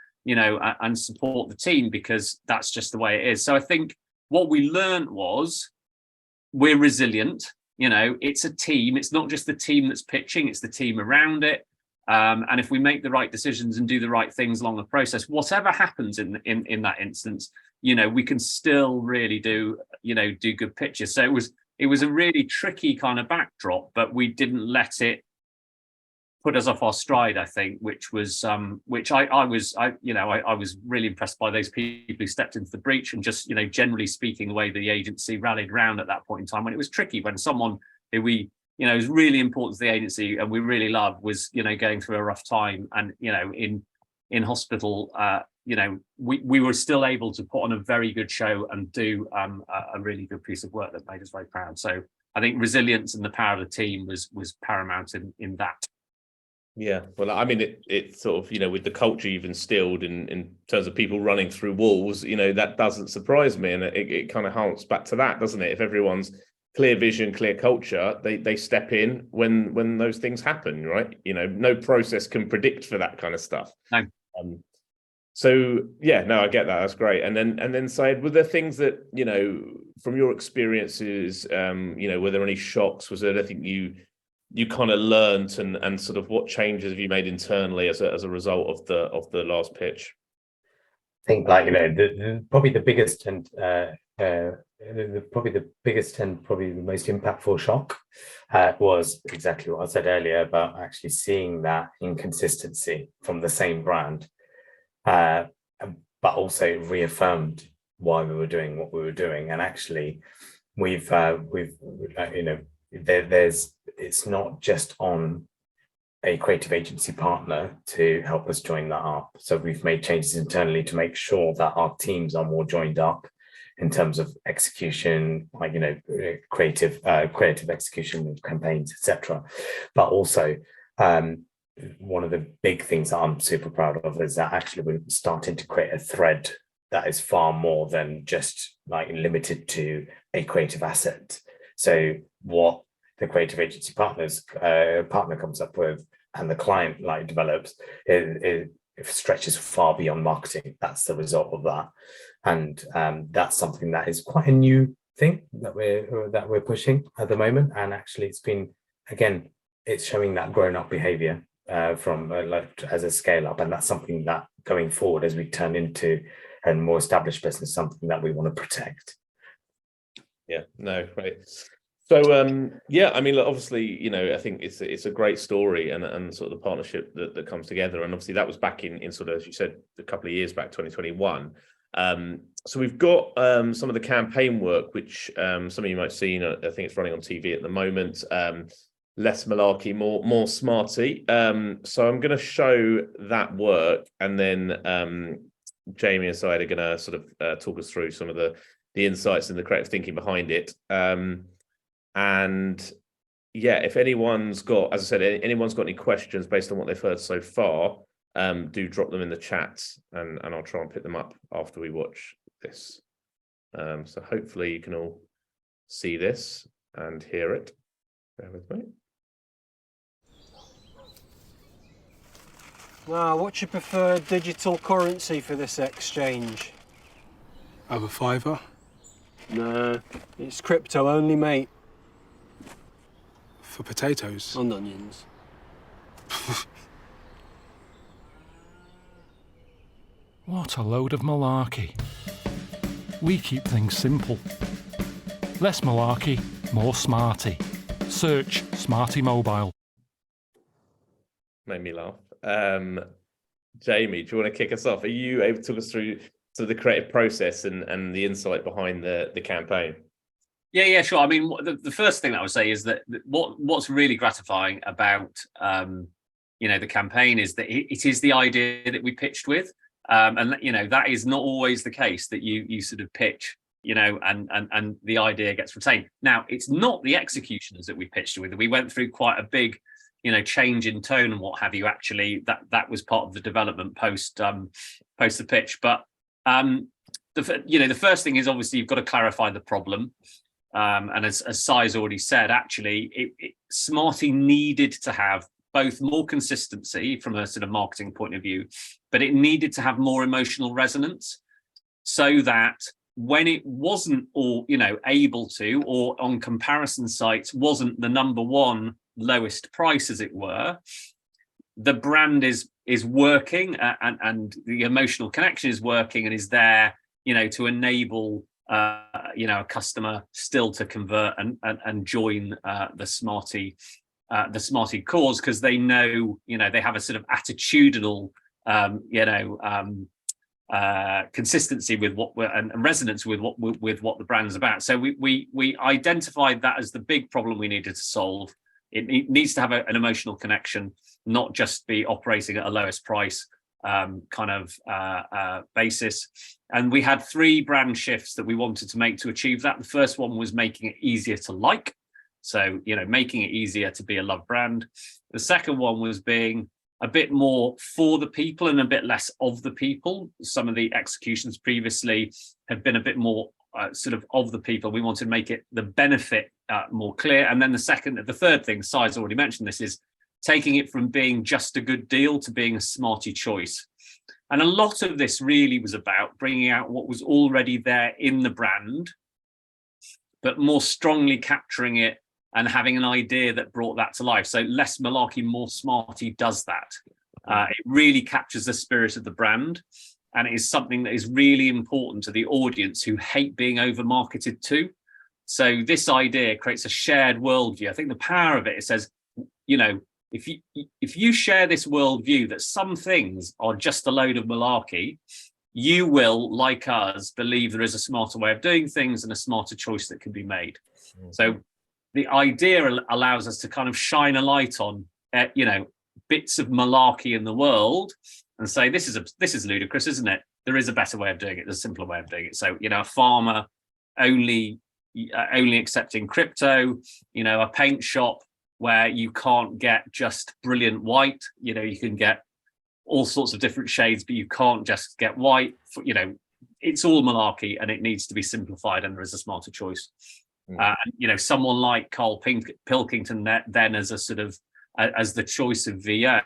support the team, because that's just the way it is. So I think what we learned was we're resilient. It's a team. It's not just the team that's pitching, it's the team around it. And if we make the right decisions and do the right things along the process, whatever happens in that instance, we can still really do good pitches. So it was a really tricky kind of backdrop, but we didn't let it put us off our stride, I think, which I was really impressed by those people who stepped into the breach, and just, generally speaking, the way the agency rallied around at that point in time when it was tricky, when someone who we, is really important to the agency and we really love was, going through a rough time, and, in hospital, we were still able to put on a very good show and do a really good piece of work that made us very proud. So I think resilience and the power of the team was paramount in that. Yeah, well, I mean, it sort of, with the culture you've instilled in terms of people running through walls, that doesn't surprise me. And it kind of harks back to that, doesn't it? If everyone's clear vision, clear culture, they step in when those things happen, right? No process can predict for that kind of stuff. No. So yeah, no, I get that. That's great. And then Syed, were there things that, from your experiences, were there any shocks? Was there anything you kind of learned, and sort of what changes have you made internally as a result of the last pitch? I think, like, probably the biggest and probably the most impactful shock was exactly what I said earlier about actually seeing that inconsistency from the same brand. uh, but also reaffirmed why we were doing what we were doing. And actually, we've it's not just on a creative agency partner to help us join that up. So we've made changes internally to make sure that our teams are more joined up in terms of execution, like creative execution of campaigns, etc. But also, one of the big things that I'm super proud of is that actually we're starting to create a thread that is far more than just like limited to a creative asset. So what the creative agency partner comes up with and the client like develops, it stretches far beyond marketing. That's the result of that. And that's something that is quite a new thing that we're pushing at the moment. And actually it's been, again, it's showing that grown-up behavior from like as a scale up. And that's something that going forward as we turn into a more established business, something that we want to protect. Yeah, no, right. So yeah, I mean, look, obviously, I think it's a great story and sort of the partnership that comes together. And obviously that was back in sort of, as you said, a couple of years back, 2021. So we've got some of the campaign work, which some of you might have seen. I think it's running on TV at the moment. Less malarkey, more smarty. So I'm going to show that work, and then Jamie and Syed are going to sort of talk us through some of the insights and the creative thinking behind it. And yeah, if anyone's got, as I said, anyone's got any questions based on what they've heard so far, do drop them in the chat, and I'll try and pick them up after we watch this. So hopefully you can all see this and hear it. Bear with me. Now, what's your preferred digital currency for this exchange? Have a fiver? No, it's crypto only, mate. For potatoes? And onions. What a load of malarkey. We keep things simple. Less malarkey, more smarty. Search Smarty Mobile. Made me laugh. Jamie, do you want to kick us off? Are you able to talk us through the creative process and the insight behind the campaign? Yeah, sure. I mean, the first thing that I would say is that what's really gratifying about the campaign is that it is the idea that we pitched with, and that is not always the case, that you sort of pitch, and the idea gets retained. Now, it's not the executioners that we pitched with. We went through quite a big change in tone and what have you. Actually, that was part of the development post the pitch. But the first thing is obviously you've got to clarify the problem. And as Sai's already said, actually, Smarty needed to have both more consistency from a sort of marketing point of view, but it needed to have more emotional resonance, so that when it wasn't able to, or on comparison sites wasn't the number one lowest price, as it were, the brand is working, and the emotional connection is working and is there to enable a customer still to convert and join the Smarty cause, because they know they have a sort of attitudinal consistency with what we're, and resonance with what the brand's about. So we identified that as the big problem we needed to solve. It needs to have an emotional connection, not just be operating at a lowest price basis. And we had 3 brand shifts that we wanted to make to achieve that. The first one was making it easier to like, so making it easier to be a love brand. The second one was being a bit more for the people and a bit less of the people. Some of the executions previously have been a bit more sort of the people. We wanted to make it the benefit more clear. And then the third thing, Sai's already mentioned this, is taking it from being just a good deal to being a Smarty choice. And a lot of this really was about bringing out what was already there in the brand, but more strongly capturing it and having an idea that brought that to life. So Less Malarkey, More Smarty does that. It really captures the spirit of the brand, and it is something that is really important to the audience who hate being over-marketed to. So this idea creates a shared worldview. I think the power of it says, if you share this worldview that some things are just a load of malarkey, you will, like us, believe there is a smarter way of doing things and a smarter choice that can be made. So the idea allows us to kind of shine a light on, bits of malarkey in the world and say, this is ludicrous, isn't it? There is a better way of doing it. There's a simpler way of doing it. So, a farmer only accepting crypto, a paint shop where you can't get just brilliant white, you can get all sorts of different shades, but you can't just get white. It's all malarkey and it needs to be simplified, and there is a smarter choice. Someone like Carl Pilkington then as a sort of as the choice of VO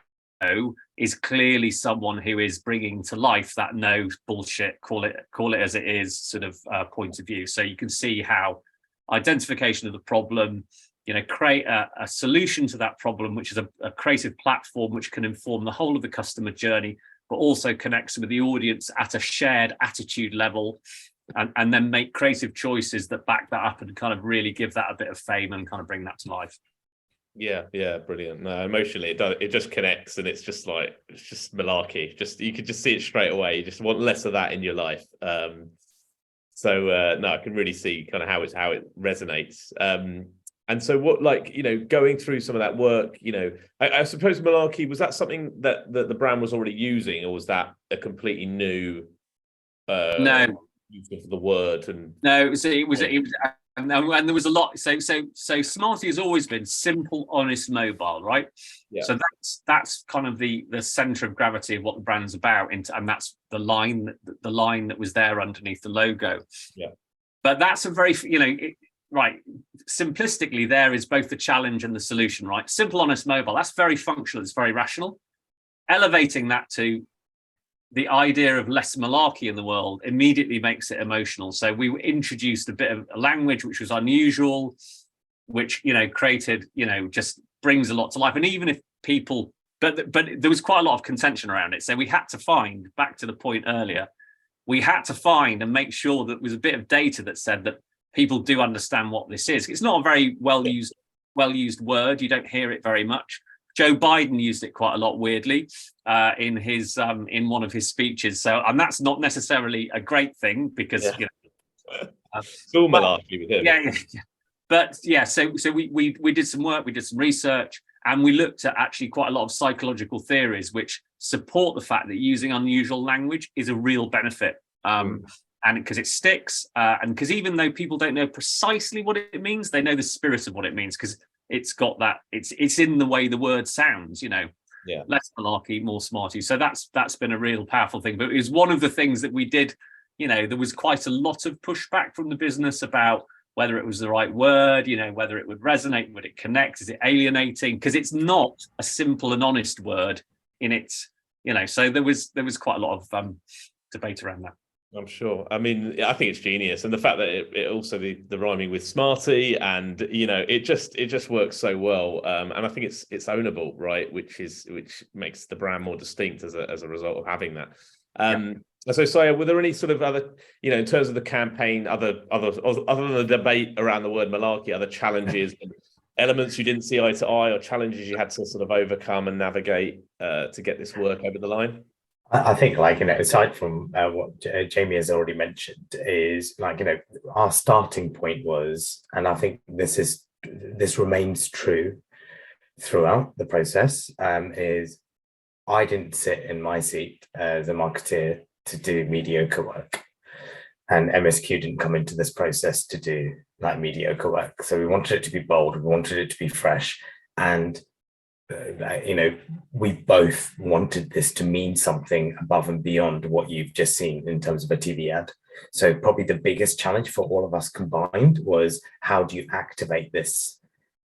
is clearly someone who is bringing to life that no bullshit, call it as it is sort of point of view. So you can see how identification of the problem, create a solution to that problem, which is a creative platform which can inform the whole of the customer journey, but also connects with the audience at a shared attitude level, and then make creative choices that back that up and kind of really give that a bit of fame and kind of bring that to life. Yeah, brilliant. No, emotionally, it just connects, and it's just malarkey. You could just see it straight away. You just want less of that in your life. So I can really see kind of how it resonates. And so what, going through some of that work, I suppose malarkey, was that something that the brand was already using, or was that a completely new No, use of the word? And no, it was and there was a lot. So SMARTY has always been simple, honest, mobile, right? Yeah. So that's kind of the center of gravity of what the brand's about, and that's the line that was there underneath the logo. Yeah. But that's a very right. Simplistically, there is both the challenge and the solution, right? Simple, honest, mobile. That's very functional. It's very rational. Elevating that to the idea of less malarkey in the world immediately makes it emotional. So we introduced a bit of a language which was unusual, which created, just brings a lot to life. And even if people, but there was quite a lot of contention around it. So we had to find, back to the point earlier, we had to find and make sure that there was a bit of data that said that people do understand what this is. It's not a very well used word. You don't hear it very much. Joe Biden used it quite a lot, weirdly, in one of his speeches. So, and that's not necessarily a great thing because it's all malarkey with him. Yeah. But yeah, so we did some work, we did some research, and we looked at actually quite a lot of psychological theories which support the fact that using unusual language is a real benefit. And because it sticks, and because even though people don't know precisely what it means, they know the spirit of what it means, because it's got that, it's in the way the word sounds, less malarkey, more SMARTY. So that's been a real powerful thing. But it was one of the things that we did, there was quite a lot of pushback from the business about whether it was the right word, whether it would resonate, would it connect, is it alienating? Because it's not a simple and honest word in its, so there was quite a lot of debate around that. I'm sure. I mean, I think it's genius, and the fact that it also the rhyming with SMARTY, and it just works so well. And I think it's ownable, right? Which makes the brand more distinct as a result of having that. So, Saya, were there any sort of other, in terms of the campaign, other than the debate around the word malarkey, other challenges, and elements you didn't see eye to eye, or challenges you had to sort of overcome and navigate to get this work over the line? I think, aside from what Jamie has already mentioned, is our starting point was, and I think this remains true throughout the process, is I didn't sit in my seat as a marketeer to do mediocre work, and MSQ didn't come into this process to do mediocre work. So we wanted it to be bold, we wanted it to be fresh, and we both wanted this to mean something above and beyond what you've just seen in terms of a TV ad. So probably the biggest challenge for all of us combined was, how do you activate this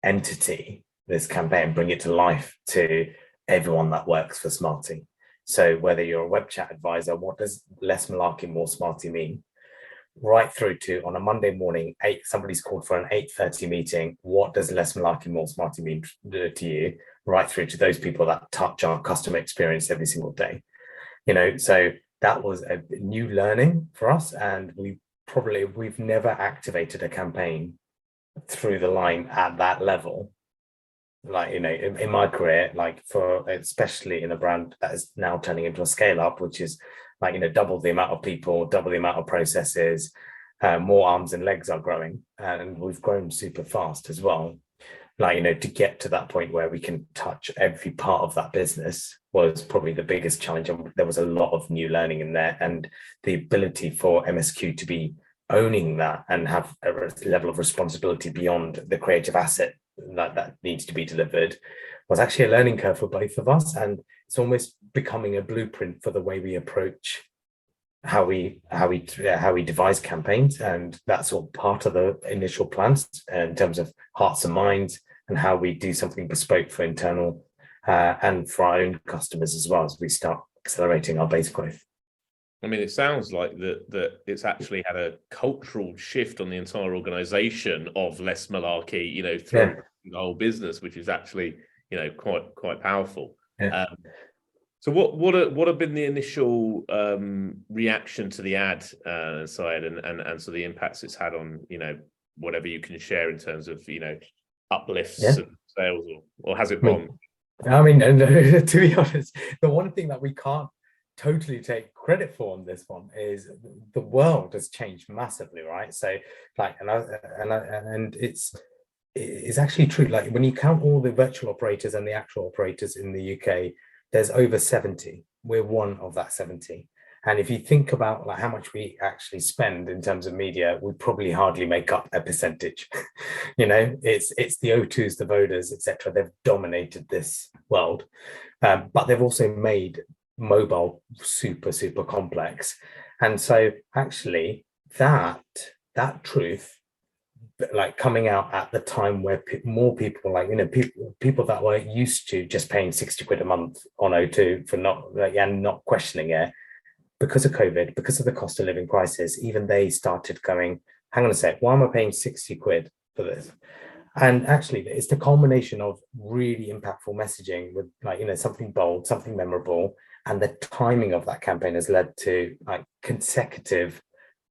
entity, this campaign, bring it to life to everyone that works for SMARTY? So whether you're a web chat advisor, what does less malarkey, more SMARTY mean? Right through to, on a Monday morning, somebody's called for an 8:30 meeting. What does less malarkey, more SMARTY mean to you? Right through to those people that touch our customer experience every single day. So that was a new learning for us, and we've never activated a campaign through the line at that level like, in my career, like for especially in a brand that is now turning into a scale up, which is like, double the amount of people, double the amount of processes, more arms and legs are growing, and we've grown super fast as well. Like, to get to that point where we can touch every part of that business was probably the biggest challenge. And there was a lot of new learning in there, and the ability for MSQ to be owning that and have a level of responsibility beyond the creative asset that needs to be delivered was actually a learning curve for both of us. And it's almost becoming a blueprint for the way we approach how we devise campaigns. And that's all part of the initial plans in terms of hearts and minds, and how we do something bespoke for internal and for our own customers as well, as we start accelerating our base growth. I mean, it sounds like that it's actually had a cultural shift on the entire organization of less malarkey, through the whole business, which is actually, quite powerful. Yeah. So what have been the initial reaction to the ad side and so the impacts it's had on, whatever you can share in terms of, uplifts and sales, or has it gone? I mean, to be honest, the one thing that we can't totally take credit for on this one is the world has changed massively, right? So like, and it's actually true. Like, when you count all the virtual operators and the actual operators in the UK, there's over 70. We're one of that 70. And if you think about like how much we actually spend in terms of media, we probably hardly make up a percentage. It's the O2s, the Vodas, etc. They've dominated this world, but they've also made mobile super, super complex. And so actually that truth, like coming out at the time where more people, like, people that were used to just paying 60 quid a month on O2 for not questioning it, because of COVID, because of the cost of living crisis, even they started going, hang on a sec, why am I paying 60 quid for this? And actually, it's the culmination of really impactful messaging with, like, something bold, something memorable. And the timing of that campaign has led to like consecutive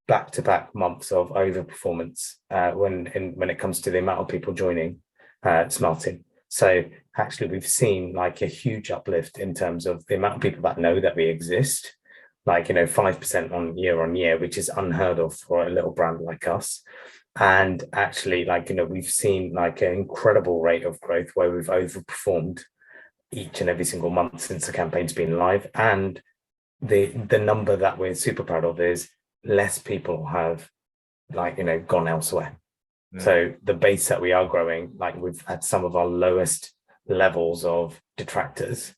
back-to-back months of overperformance when it comes to the amount of people joining SMARTY. So actually, we've seen like a huge uplift in terms of the amount of people that know that we exist, like 5% on year, which is unheard of for a little brand like us. And actually, like, we've seen like an incredible rate of growth where we've overperformed each and every single month since the campaign's been live. And the number that we're super proud of is less people have gone elsewhere. So the base that we are growing, like, we've had some of our lowest levels of detractors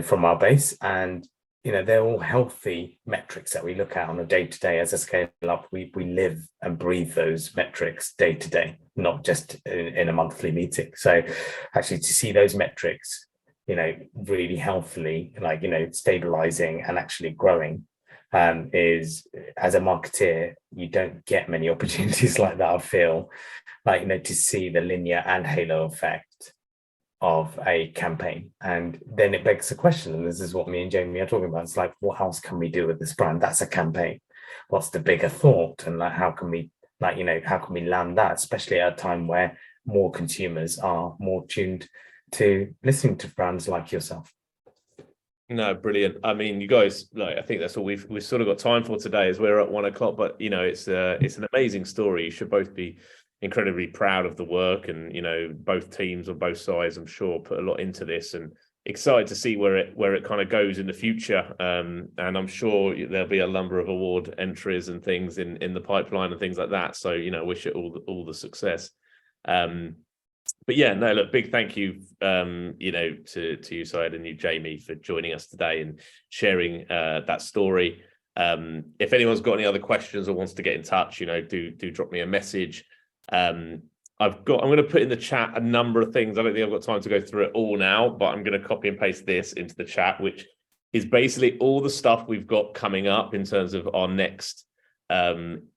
from our base, and they're all healthy metrics that we look at on a day-to-day. As a scale up, we live and breathe those metrics day to day, not just in a monthly meeting. So actually, to see those metrics really healthily, like, stabilizing and actually growing, is, as a marketeer, you don't get many opportunities like that. I feel like, to see the linear and halo effect of a campaign. And then it begs the question, and this is what me and Jamie are talking about, it's like, what else can we do with this brand? That's a campaign. What's the bigger thought? And like, how can we land that, especially at a time where more consumers are more tuned to listening to brands like yourself? No, brilliant. I mean, you guys, like, I think that's all we've sort of got time for today, as we're at 1 o'clock. But it's an amazing story. You should both be incredibly proud of the work, and both teams on both sides, I'm sure, put a lot into this, and excited to see where it kind of goes in the future. And I'm sure there'll be a number of award entries and things in the pipeline and things like that. So wish it all the success. But yeah, no, look, big thank you, to you, Syed, and you, Jamie, for joining us today and sharing that story. If anyone's got any other questions or wants to get in touch, do drop me a message. I'm going to put in the chat a number of things. I don't think I've got time to go through it all now, but I'm going to copy and paste this into the chat, which is basically all the stuff we've got coming up in terms of our next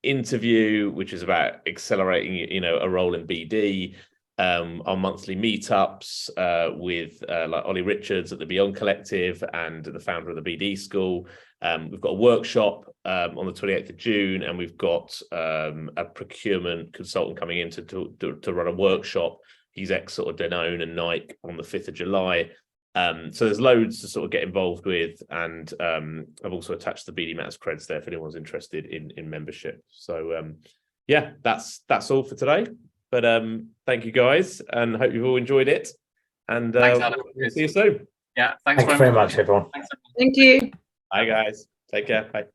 interview, which is about accelerating, a role in BD. Our monthly meetups with like Ollie Richards at the Beyond Collective and the founder of the BD School. We've got a workshop on the 28th of June, and we've got a procurement consultant coming in to run a workshop he's ex sort of Danone and Nike on the 5th of July. So there's loads to sort of get involved with, and I've also attached the BD Matters creds there if anyone's interested in membership. So yeah, that's all for today. But thank you guys, and hope you've all enjoyed it. And Thanks, Adam. we'll see you soon. Yeah, thanks Thanks very much, everyone. Thanks, everyone. Thank you. Bye guys. Take care. Bye.